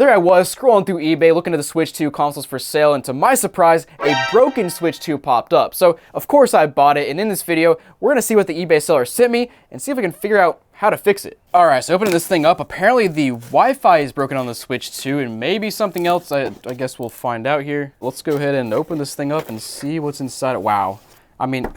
So there I was, scrolling through eBay, looking at the Switch 2 consoles for sale, and to my surprise, a broken Switch 2 popped up. So, of course I bought it, and in this video, we're gonna see what the eBay seller sent me, and see if we can figure out how to fix it. Alright, so opening this thing up, apparently the Wi-Fi is broken on the Switch 2, and maybe something else, I guess we'll find out here. Let's go ahead and open this thing up and see what's inside it. Wow. I mean...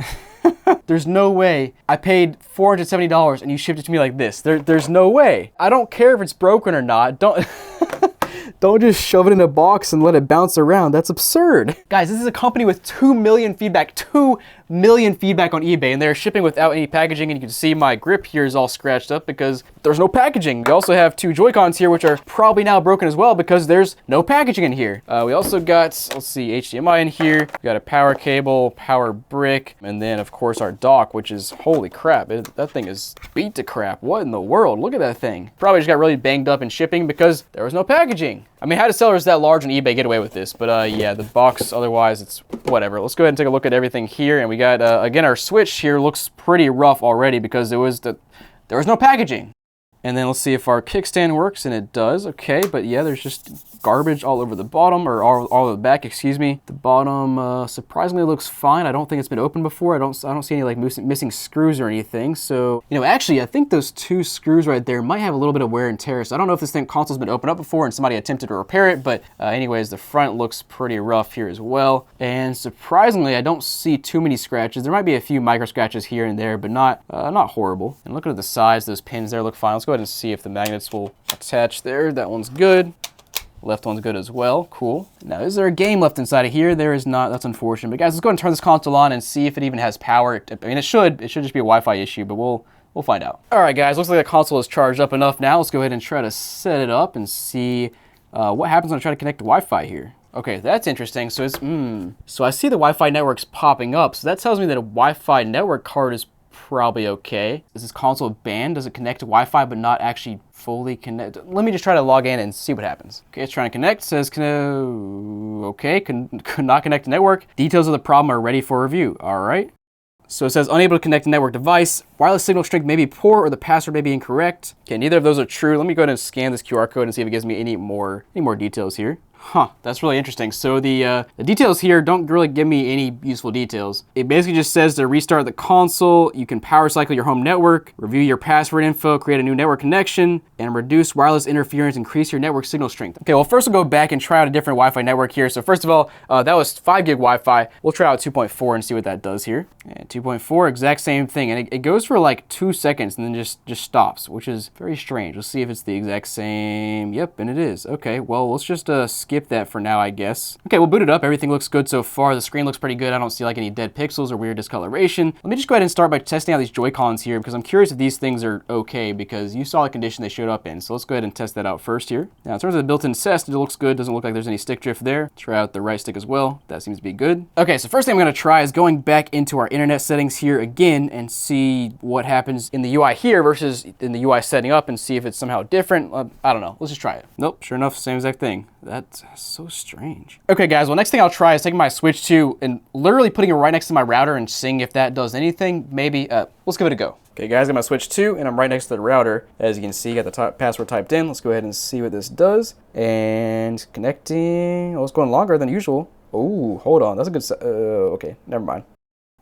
There's no way I paid $470 and you shipped it to me like this. There's no way. I don't care if it's broken or not. Don't just shove it in a box and let it bounce around. That's absurd. Guys, this is a company with 2 million feedback. 2 million feedback on eBay, and they're shipping without any packaging, and you can see my grip here is all scratched up because there's no packaging. We also have 2 JoyCons here, which are probably now broken as well because there's no packaging in here. We also got, let's see, HDMI in here. We got a power cable, power brick, and then of course our dock, which is, holy crap, that thing is beat to crap. What in the world? Look at that thing. Probably just got really banged up in shipping because there was no packaging. I mean, how do sellers that large on eBay get away with this? But yeah, the box, otherwise, it's whatever. Let's go ahead and take a look at everything here. And we got, again, our Switch here looks pretty rough already because there was no packaging. And then let's see if our kickstand works, and it does. Okay, but yeah, there's just garbage all over the bottom, or all over the back, excuse me. The bottom surprisingly looks fine. I don't think it's been opened before. I don't see any like missing screws or anything. So, you know, actually, I think those 2 screws right there might have a little bit of wear and tear. So I don't know if this console's been opened up before and somebody attempted to repair it, but anyways, the front looks pretty rough here as well. And surprisingly, I don't see too many scratches. There might be a few micro scratches here and there, but not horrible. And looking at the sides, those pins there look fine. Let's go ahead and see if the magnets will attach there. That one's good. Left one's good as well. Cool. Now, is there a game left inside of here? There is not. That's unfortunate. But guys, let's go ahead and turn this console on and see if it even has power. I mean, it should just be a Wi-Fi issue, but we'll find out. All right, guys. Looks like the console is charged up enough now. Let's go ahead and try to set it up and see what happens when I try to connect to Wi-Fi here. Okay, that's interesting. So it's so I see the Wi-Fi networks popping up. So that tells me that a Wi-Fi network card is probably okay. Is this console banned? Does it connect to Wi-Fi but not actually fully connect? Let me just try to log in and see what happens. Okay, it's trying to connect. It says okay, could not connect to network. Details of the problem are ready for review. All right. So it says unable to connect to network device. Wireless signal strength may be poor or the password may be incorrect. Okay, neither of those are true. Let me go ahead and scan this QR code and see if it gives me any more details here. Huh, that's really interesting. So the details here don't really give me any useful details. It basically just says to restart the console, you can power cycle your home network, review your password info, create a new network connection, and reduce wireless interference, increase your network signal strength. Okay, well first we'll go back and try out a different Wi-Fi network here. So first of all, that was 5 gig Wi-Fi. We'll try out 2.4 and see what that does here. And 2.4, exact same thing. And it goes for like 2 seconds and then just stops, which is very strange. Let's see if it's the exact same. Yep, and it is. Okay, well, let's just skip that for now, I guess. Okay, we'll boot it up. Everything looks good so far. The screen looks pretty good. I don't see like any dead pixels or weird discoloration. Let me just go ahead and start by testing out these JoyCons here because I'm curious if these things are okay because you saw the condition they showed up in. So let's go ahead and test that out first here. Now, in terms of the built-in test, it looks good. Doesn't look like there's any stick drift there. Try out the right stick as well. That seems to be good. Okay, so first thing I'm going to try is going back into our internet settings here again and see what happens in the UI here versus in the UI setting up and see if it's somehow different. I don't know. Let's just try it. Nope, sure enough, same exact thing. That's so strange. Okay, guys, well, next thing I'll try is taking my Switch 2 and literally putting it right next to my router and seeing if that does anything. Maybe, let's give it a go. Okay, guys, I got my Switch 2 and I'm right next to the router. As you can see, got the password typed in. Let's go ahead and see what this does. And connecting. Oh, it's going longer than usual. Oh, hold on. That's a good, okay, never mind.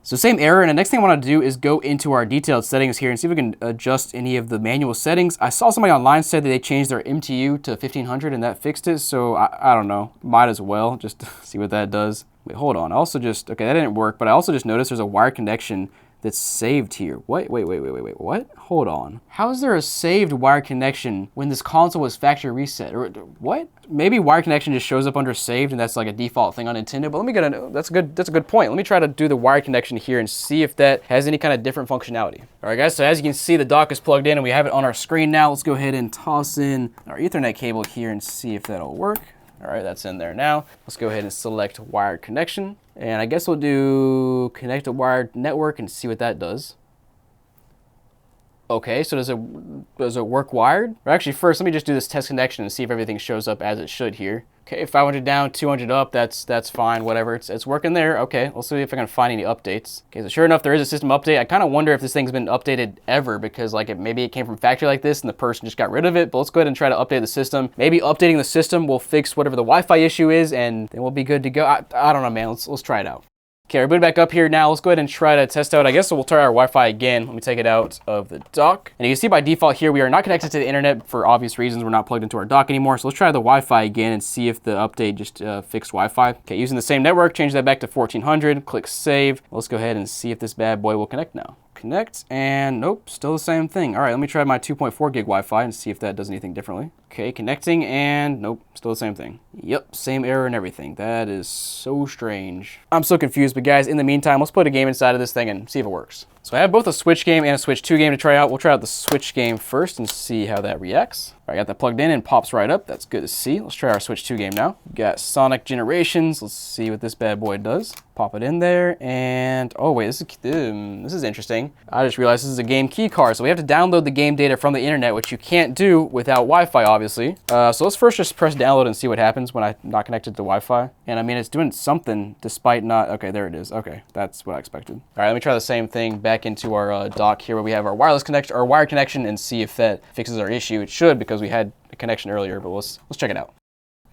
So same error, and the next thing I want to do is go into our detailed settings here and see if we can adjust any of the manual settings. I saw somebody online said that they changed their MTU to 1500 and that fixed it, so I don't know. Might as well just see what that does. Wait, hold on. I also just, okay, that didn't work, but I also just noticed there's a wire connection that's saved here. Wait, what? Hold on. How is there a saved wire connection when this console was factory reset? Or what? Maybe wire connection just shows up under saved and that's like a default thing on Nintendo, but let me get a, that's a good point. Let me try to do the wire connection here and see if that has any kind of different functionality. All right, guys, so as you can see, the dock is plugged in and we have it on our screen now. Let's go ahead and toss in our Ethernet cable here and see if that'll work. All right, that's in there now. Let's go ahead and select wired connection. And I guess we'll do connect a wired network and see what that does. Okay, so does it work wired? Or actually, first, let me just do this test connection and see if everything shows up as it should here. Okay, 500 down, 200 up, that's fine, whatever, it's working there. Okay, let's see if I can find any updates. Okay, so sure enough, there is a system update. I kind of wonder if this thing's been updated ever, because like maybe it came from factory like this and the person just got rid of it, but let's go ahead and try to update the system. Maybe updating the system will fix whatever the Wi-Fi issue is, and then we'll be good to go. I don't know, man, let's try it out. Okay, we're booting back up here now. Let's go ahead and try to test out. I guess we'll try our Wi-Fi again. Let me take it out of the dock. And you can see by default here, we are not connected to the internet for obvious reasons. We're not plugged into our dock anymore. So let's try the Wi-Fi again and see if the update just fixed Wi-Fi. Okay, using the same network, change that back to 1400. Click save. Let's go ahead and see if this bad boy will connect now. Connect, and nope, still the same thing. All right, let me try my 2.4 gig Wi-Fi and see if that does anything differently. Okay, connecting, and nope, still the same thing. Yep, same error and everything. That is so strange. I'm so confused, but guys, in the meantime, let's put a game inside of this thing and see if it works. So I have both a Switch game and a Switch 2 game to try out. We'll try out the Switch game first and see how that reacts. All right, I got that plugged in and pops right up. That's good to see. Let's try our Switch 2 game now. We've got Sonic Generations. Let's see what this bad boy does. Pop it in there, and oh wait, this is interesting. I just realized this is a game key card, so we have to download the game data from the internet, which you can't do without Wi-Fi, obviously. So let's first just press download and see what happens when I'm not connected to Wi-Fi. And I mean, it's doing something despite not. Okay, there it is. Okay, that's what I expected. All right, let me try the same thing back into our dock here, where we have our wireless connection, our wired connection, and see if that fixes our issue. It should, because we had a connection earlier, but let's check it out.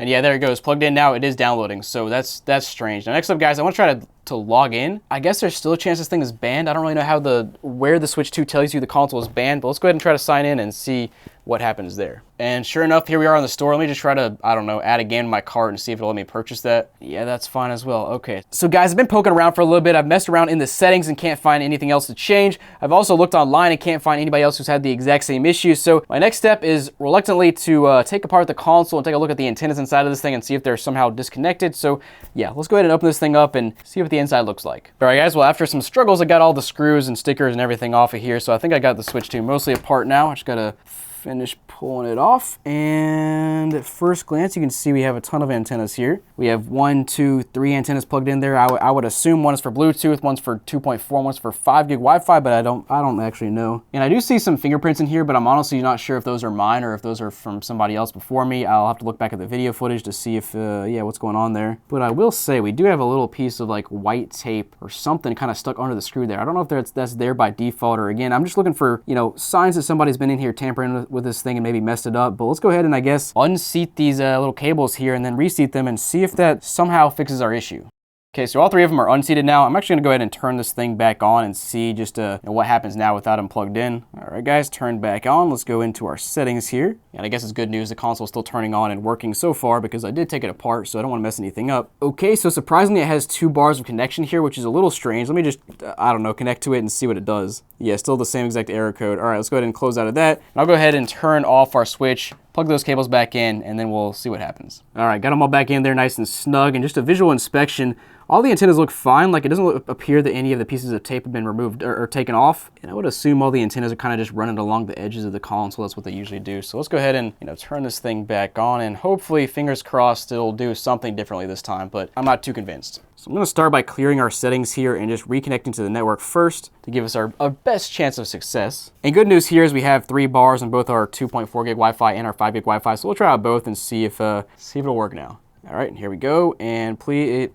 And yeah, there it goes, plugged in now. It is downloading, so that's strange. Now next up, guys, I want to try to log in. I guess there's still a chance this thing is banned. I don't really know how where the Switch 2 tells you the console is banned, but let's go ahead and try to sign in and see what happens there. And sure enough, here we are in the store. Let me just try to, I don't know, add a game to my cart and see if it'll let me purchase that. Yeah, that's fine as well. Okay. So guys, I've been poking around for a little bit. I've messed around in the settings and can't find anything else to change. I've also looked online and can't find anybody else who's had the exact same issue. So my next step is reluctantly to take apart the console and take a look at the antennas inside of this thing and see if they're somehow disconnected. So yeah, let's go ahead and open this thing up and see what the inside looks like. All right, guys, well, after some struggles, I got all the screws and stickers and everything off of here. So I think I got the Switch 2 mostly apart now. I just gotta finish pulling it off, and at first glance you can see we have a ton of antennas here. We have 1, 2, 3 antennas plugged in there. I would assume one is for Bluetooth, one's for 2.4, one's for 5 gig Wi-Fi, but I don't actually know. And I do see some fingerprints in here, but I'm honestly not sure if those are mine or if those are from somebody else before me. I'll have to look back at the video footage to see if yeah, what's going on there. But I will say we do have a little piece of like white tape or something kind of stuck under the screw there. I don't know if that's there by default, or again, I'm just looking for, you know, signs that somebody's been in here tampering with this thing and maybe messed it up. But let's go ahead and I guess unseat these little cables here and then reseat them and see if that somehow fixes our issue. Okay, so all three of them are unseated now. I'm actually gonna go ahead and turn this thing back on and see just you know, what happens now without them plugged in. All right, guys, turned back on. Let's go into our settings here. And I guess it's good news the console is still turning on and working so far, because I did take it apart, so I don't wanna mess anything up. Okay, so surprisingly, it has 2 bars of connection here, which is a little strange. Let me just, I don't know, connect to it and see what it does. Yeah, still the same exact error code. All right, let's go ahead and close out of that. And I'll go ahead and turn off our switch, plug those cables back in, and then we'll see what happens. All right, got them all back in there nice and snug, and just a visual inspection. All the antennas look fine. Like, it doesn't appear that any of the pieces of tape have been removed or taken off. And I would assume all the antennas are kind of just running along the edges of the console. That's what they usually do. So let's go ahead and, you know, turn this thing back on, and hopefully, fingers crossed, it'll do something differently this time, but I'm not too convinced. So I'm gonna start by clearing our settings here and just reconnecting to the network first to give us our best chance of success. And good news here is we have 3 bars on both our 2.4 gig Wi-Fi and our 5 gig Wi-Fi. So we'll try out both and see if it'll work now. All right, and here we go. And please,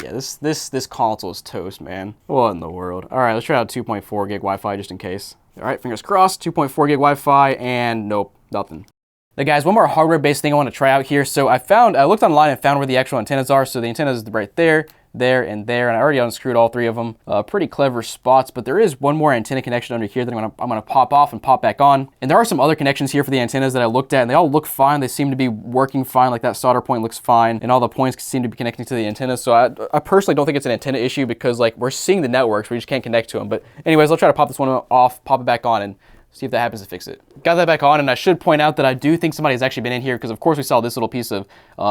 yeah, this console is toast, man. What in the world? All right, let's try out 2.4 gig Wi-Fi just in case. All right, fingers crossed, 2.4 gig Wi-Fi, and nope, nothing. Now guys, one more hardware-based thing I want to try out here. So I looked online and found where the actual antennas are. So the antennas right there, there, and there, and I already unscrewed all 3 of them. Pretty clever spots, but there is one more antenna connection under here that I'm gonna pop off and pop back on. And there are some other connections here for the antennas that I looked at, and they all look fine. They seem to be working fine. Like that solder point looks fine, and all the points seem to be connecting to the antennas. So I personally don't think it's an antenna issue, because like we're seeing the networks, we just can't connect to them. But anyways, I'll try to pop this one off, pop it back on, and see if that happens to fix it. Got that back on, and I should point out that I do think somebody has actually been in here, because of course we saw this little piece of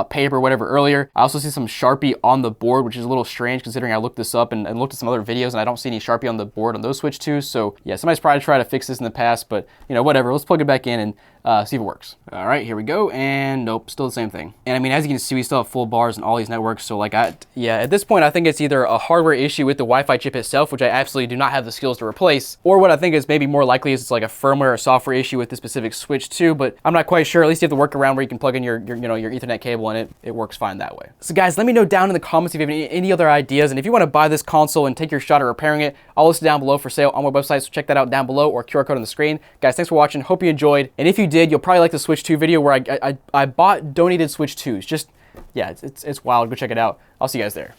paper or whatever earlier. I also see some Sharpie on the board, which is a little strange considering I looked this up and looked at some other videos, and I don't see any Sharpie on the board on those Switch 2s. So yeah, somebody's probably tried to fix this in the past, but you know, whatever. Let's plug it back in and see if it works. All right, here we go, and nope, still the same thing. And I mean, as you can see, we still have full bars in all these networks, so like, yeah, at this point, I think it's either a hardware issue with the Wi-Fi chip itself, which I absolutely do not have the skills to replace, or what I think is maybe more likely is it's like a firmware or software issue with this specific switch too, but I'm not quite sure. At least you have the workaround where you can plug in your Ethernet cable, and it works fine that way. So guys, let me know down in the comments if you have any other ideas, and if you want to buy this console and take your shot at repairing it, I'll list it down below for sale on my website, so check that out down below, or QR code on the screen. Guys, thanks for watching. Hope you enjoyed, and if you did, you'll probably like the Switch 2 video where I bought donated Switch 2s. Just, yeah, it's wild. Go check it out. I'll see you guys there.